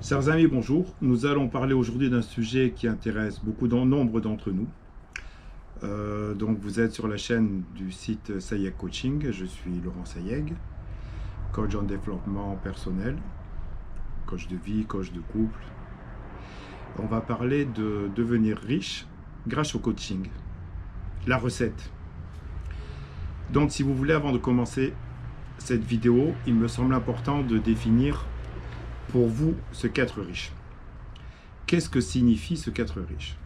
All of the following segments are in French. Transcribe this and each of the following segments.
Chers amis, bonjour. Nous allons parler aujourd'hui d'un sujet qui intéresse nombre d'entre nous. Donc vous êtes sur la chaîne du site Sayeg Coaching. Je suis Laurent Sayeg, coach en développement personnel, coach de vie, coach de couple. On va parler de devenir riche grâce au coaching. La recette. Donc si vous voulez, avant de commencer cette vidéo, il me semble important de définir pour vous ce qu'être riche. Qu'est-ce que signifie ce qu'être riche?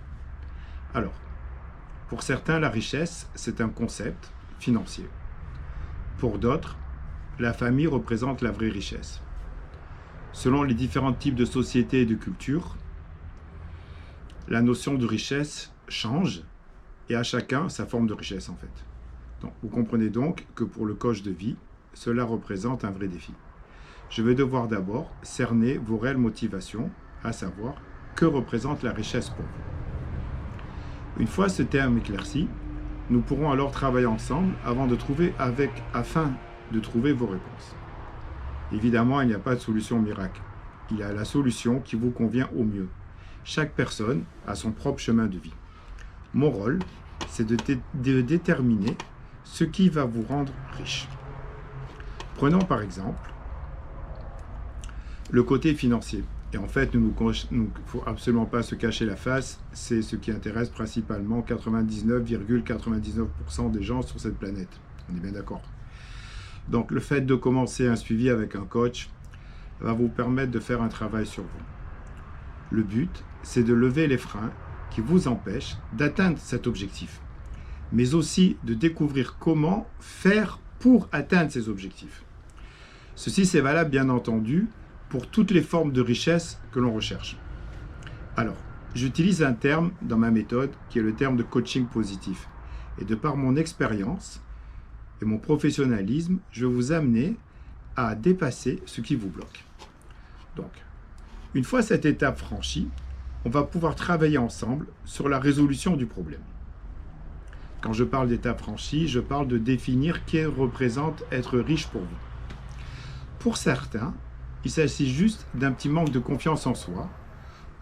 Alors, pour certains, la richesse, c'est un concept financier. Pour d'autres, la famille représente la vraie richesse. Selon les différents types de sociétés et de cultures, la notion de richesse change et à chacun sa forme de richesse en fait. Donc, vous comprenez donc que pour le coach de vie, cela représente un vrai défi. Je vais devoir d'abord cerner vos réelles motivations, à savoir que représente la richesse pour vous. Une fois ce terme éclairci, nous pourrons alors travailler ensemble afin de trouver vos réponses. Évidemment, il n'y a pas de solution miracle. Il y a la solution qui vous convient au mieux. Chaque personne a son propre chemin de vie. Mon rôle, c'est de déterminer ce qui va vous rendre riche. Prenons par exemple le côté financier. Et en fait, il ne faut absolument pas se cacher la face. C'est ce qui intéresse principalement 99,99% des gens sur cette planète. On est bien d'accord. Donc, le fait de commencer un suivi avec un coach va vous permettre de faire un travail sur vous. Le but, c'est de lever les freins qui vous empêchent d'atteindre cet objectif, mais aussi de découvrir comment faire pour atteindre ces objectifs. Ceci, c'est valable, bien entendu, pour toutes les formes de richesse que l'on recherche. Alors, j'utilise un terme dans ma méthode qui est le terme de coaching positif. Et de par mon expérience et mon professionnalisme, je vais vous amener à dépasser ce qui vous bloque. Donc, une fois cette étape franchie, on va pouvoir travailler ensemble sur la résolution du problème. Quand je parle d'étape franchie, je parle de définir qu'est représente être riche pour vous. Pour certains, il s'agit juste d'un petit manque de confiance en soi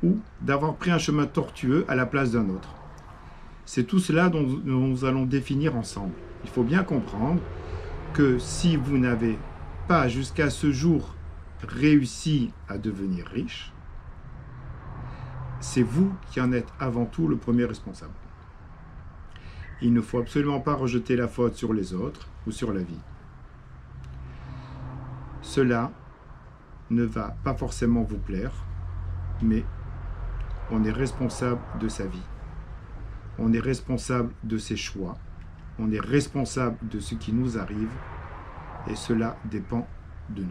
ou d'avoir pris un chemin tortueux à la place d'un autre. C'est tout cela dont nous allons définir ensemble. Il faut bien comprendre que si vous n'avez pas jusqu'à ce jour réussi à devenir riche, c'est vous qui en êtes avant tout le premier responsable. Il ne faut absolument pas rejeter la faute sur les autres ou sur la vie. Cela ne va pas forcément vous plaire, mais on est responsable de sa vie. On est responsable de ses choix. On est responsable de ce qui nous arrive et cela dépend de nous.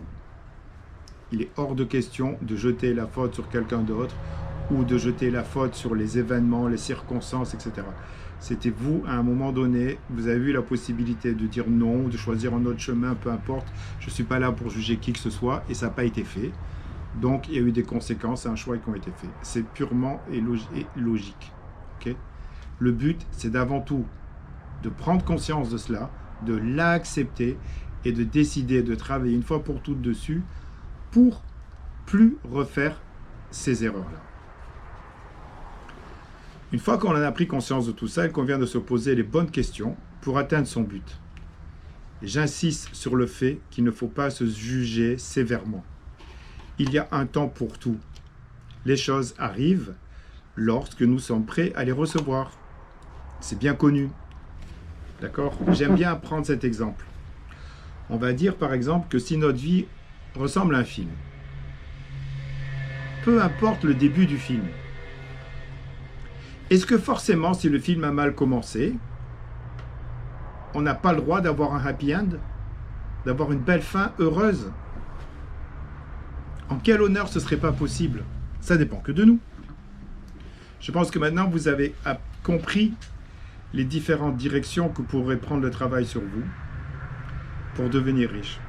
Il est hors de question de jeter la faute sur quelqu'un d'autre ou de jeter la faute sur les événements, les circonstances, etc. C'était vous, à un moment donné, vous avez eu la possibilité de dire non, de choisir un autre chemin, peu importe. Je ne suis pas là pour juger qui que ce soit et ça n'a pas été fait. Donc, il y a eu des conséquences à un choix qui ont été faits. C'est purement et logique. Okay? Le but, c'est d'avant tout de prendre conscience de cela, de l'accepter et de décider de travailler une fois pour toutes dessus pour plus refaire ces erreurs-là. Une fois qu'on en a pris conscience de tout ça, il convient de se poser les bonnes questions pour atteindre son but. Et j'insiste sur le fait qu'il ne faut pas se juger sévèrement. Il y a un temps pour tout. Les choses arrivent lorsque nous sommes prêts à les recevoir. C'est bien connu. D'accord? J'aime bien prendre cet exemple. On va dire par exemple que si notre vie ressemble à un film, peu importe le début du film, est-ce que forcément, si le film a mal commencé, on n'a pas le droit d'avoir un happy end, d'avoir une belle fin heureuse? En quel honneur ce ne serait pas possible? Ça dépend que de nous. Je pense que maintenant, vous avez compris les différentes directions que pourrait prendre le travail sur vous pour devenir riche.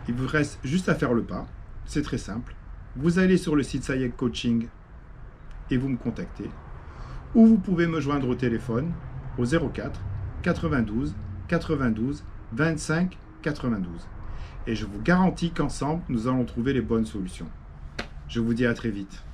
Il vous reste juste à faire le pas. C'est très simple. Vous allez sur le site Sayeg Coaching et vous me contactez. Ou vous pouvez me joindre au téléphone au 04 92 92 25 92. Et je vous garantis qu'ensemble, nous allons trouver les bonnes solutions. Je vous dis à très vite.